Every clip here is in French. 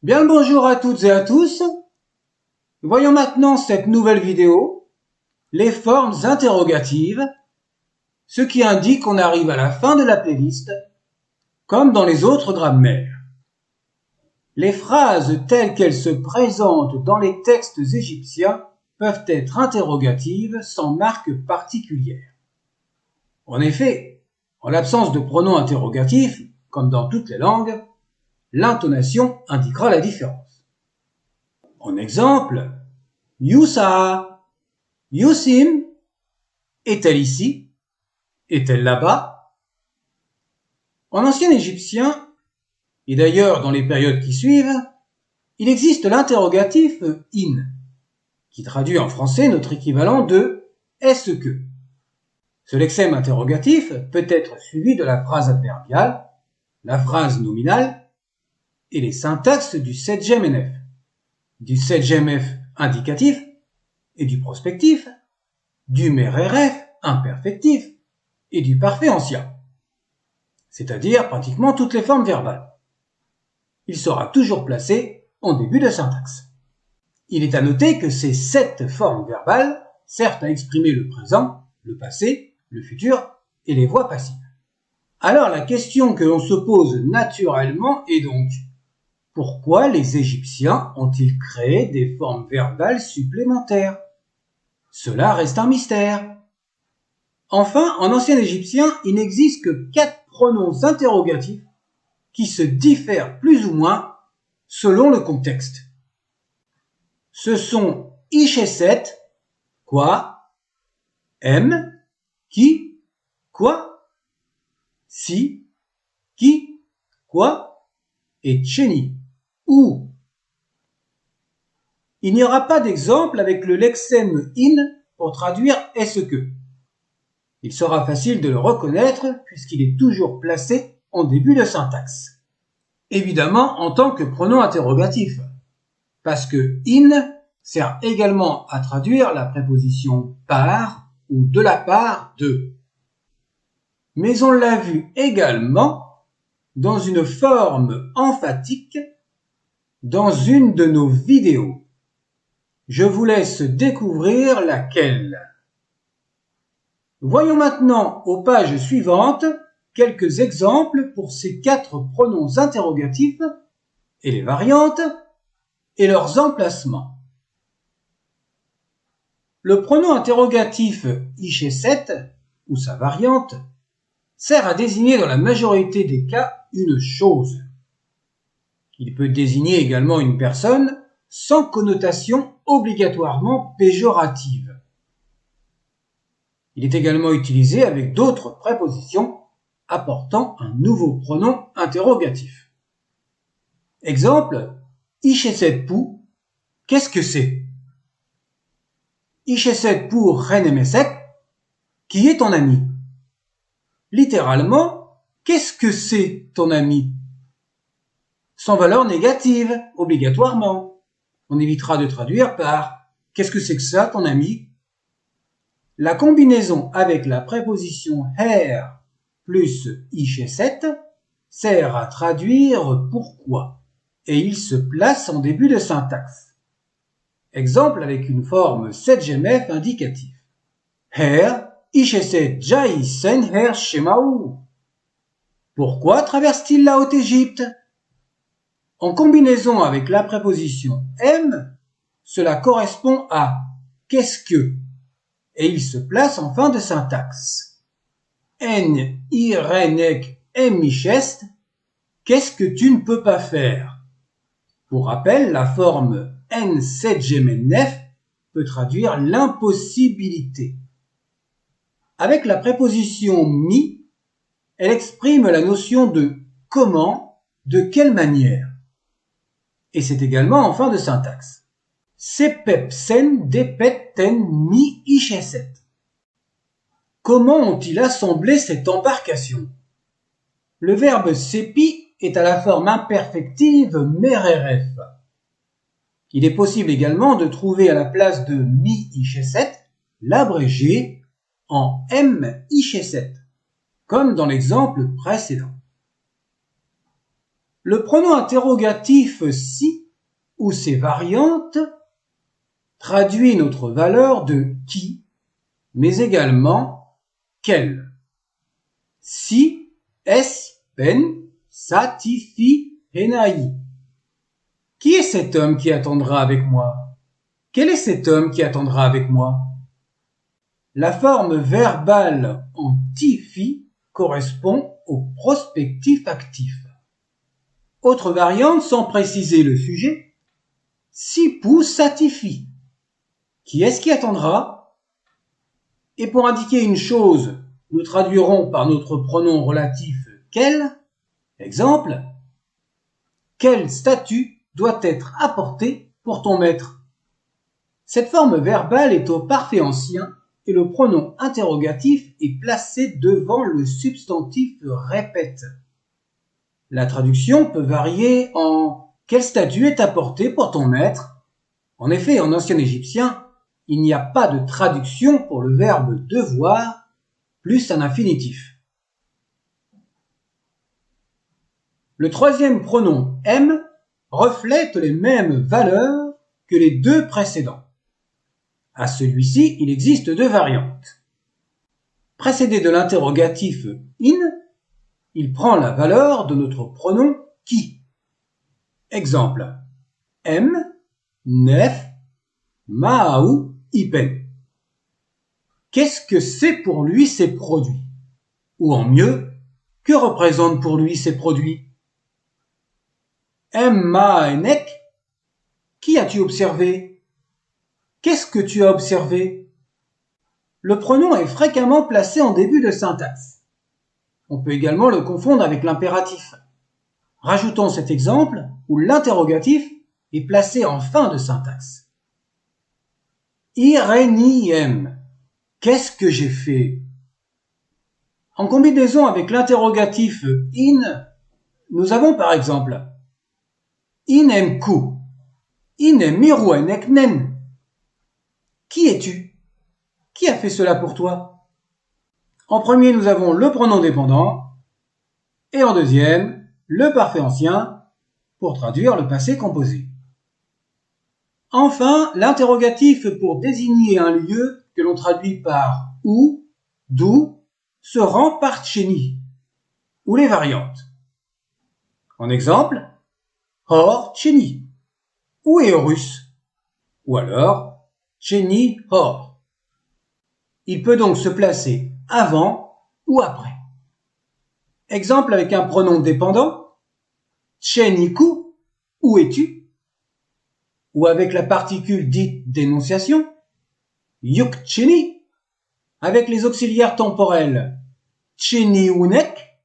Bien le bonjour à toutes et à tous. Voyons maintenant cette nouvelle vidéo, les formes interrogatives, ce qui indique qu'on arrive à la fin de la playlist, comme dans les autres grammaires. Les phrases telles qu'elles se présentent dans les textes égyptiens peuvent être interrogatives sans marque particulière. En effet, en l'absence de pronoms interrogatifs, comme dans toutes les langues, l'intonation indiquera la différence. En exemple, Youssa, Youssim, est-elle ici? Est-elle là-bas? En ancien égyptien, et d'ailleurs dans les périodes qui suivent, il existe l'interrogatif in, qui traduit en français notre équivalent de est-ce que. Ce lexème interrogatif peut être suivi de la phrase adverbiale, la phrase nominale et les syntaxes du septgem NF, du septgem F indicatif et du prospectif, du MERRF imperfectif et du parfait ancien, c'est-à-dire pratiquement toutes les formes verbales. Il sera toujours placé en début de syntaxe. Il est à noter que ces 7 formes verbales servent à exprimer le présent, le passé, le futur et les voix passives. Alors la question que l'on se pose naturellement est donc: pourquoi les Égyptiens ont-ils créé des formes verbales supplémentaires? Cela reste un mystère. Enfin, en ancien égyptien, il n'existe que 4 pronoms interrogatifs qui se diffèrent plus ou moins selon le contexte. Ce sont Icheset, quoi, M, qui, quoi, si, qui, quoi, et Tcheni, où. Il n'y aura pas d'exemple avec le lexème in pour traduire est-ce que. Il sera facile de le reconnaître puisqu'il est toujours placé en début de syntaxe. Évidemment en tant que pronom interrogatif, parce que in sert également à traduire la préposition par ou de la part de. Mais on l'a vu également dans une forme emphatique dans une de nos vidéos. Je vous laisse découvrir laquelle. Voyons maintenant aux pages suivantes quelques exemples pour ces 4 pronoms interrogatifs et les variantes et leurs emplacements. Le pronom interrogatif Icheset, ou sa variante, sert à désigner dans la majorité des cas une chose. Il peut désigner également une personne sans connotation obligatoirement péjorative. Il est également utilisé avec d'autres prépositions apportant un nouveau pronom interrogatif. Exemple, Icheset pou, qu'est-ce que c'est? Icheset pou Renemesek, qui est ton ami? Littéralement, qu'est-ce que c'est ton ami? Sans valeur négative, obligatoirement. On évitera de traduire par qu'est-ce que c'est que ça, ton ami? La combinaison avec la préposition her plus icheset sert à traduire pourquoi, et il se place en début de syntaxe. Exemple avec une forme septgem F indicatif. Her icheset jaisen her shemaou. Pourquoi traverse-t-il la Haute-Égypte? En combinaison avec la préposition M, cela correspond à qu'est-ce que, et il se place en fin de syntaxe. En irenek emichest, qu'est-ce que tu ne peux pas faire? Pour rappel, la forme en septgem-nef peut traduire l'impossibilité. Avec la préposition mi, elle exprime la notion de comment, de quelle manière. Et c'est également en fin de syntaxe. Sepepsen depeten mi icheset. Comment ont-ils assemblé cette embarcation? Le verbe sepi est à la forme imperfective mereref. Il est possible également de trouver à la place de mi icheset l'abrégé en m icheset, comme dans l'exemple précédent. Le pronom interrogatif si ou ses variantes traduit notre valeur de qui, mais également quel. Si, es, pen, satifi, henai. Qui est cet homme qui attendra avec moi? Quel est cet homme qui attendra avec moi? La forme verbale en ti-fi correspond au prospectif actif. Autre variante sans préciser le sujet, si pou satifi. Qui est-ce qui attendra? Et pour indiquer une chose, nous traduirons par notre pronom relatif quel. Exemple, quel statut doit être apporté pour ton maître? Cette forme verbale est au parfait ancien et le pronom interrogatif est placé devant le substantif répète. La traduction peut varier en « quel statut est apporté pour ton maître ?» En effet, en ancien égyptien, il n'y a pas de traduction pour le verbe devoir plus un infinitif. Le troisième pronom M reflète les mêmes valeurs que les deux précédents. À celui-ci, il existe deux variantes. Précédé de l'interrogatif in, il prend la valeur de notre pronom qui. Exemple, M, nef, maau, ipen. Qu'est-ce que c'est pour lui ces produits? Ou en mieux, que représentent pour lui ces produits? M, ma, nek, qui as-tu observé? Qu'est-ce que tu as observé? Le pronom est fréquemment placé en début de syntaxe. On peut également le confondre avec l'impératif. Rajoutons cet exemple où l'interrogatif est placé en fin de syntaxe. Ireniem. Qu'est-ce que j'ai fait? En combinaison avec l'interrogatif in, nous avons par exemple inemku, inemiru eneknen. Qui es-tu? Qui a fait cela pour toi? En premier, nous avons le pronom dépendant et en deuxième, le parfait ancien pour traduire le passé composé. Enfin, l'interrogatif pour désigner un lieu que l'on traduit par où, d'où, se rend par tcheni, ou les variantes. En exemple, hor tcheni, où est Horus? Ou alors, tcheni hor. Il peut donc se placer avant ou après. Exemple avec un pronom dépendant, tcheniku, où es-tu? Ou avec la particule dite d'énonciation, yuk tcheni, avec les auxiliaires temporels, tcheni unek,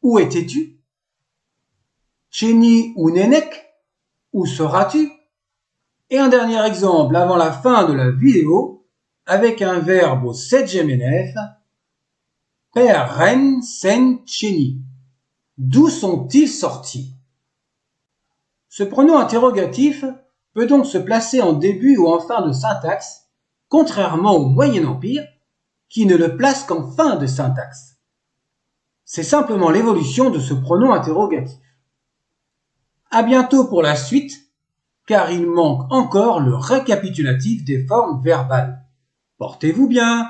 où étais-tu? Tcheni unenek, où seras-tu? Et un dernier exemple avant la fin de la vidéo, avec un verbe au septième NF, per ren sen tcheni. D'où sont-ils sortis? Ce pronom interrogatif peut donc se placer en début ou en fin de syntaxe, contrairement au Moyen Empire, qui ne le place qu'en fin de syntaxe. C'est simplement l'évolution de ce pronom interrogatif. À bientôt pour la suite, car il manque encore le récapitulatif des formes verbales. Portez-vous bien!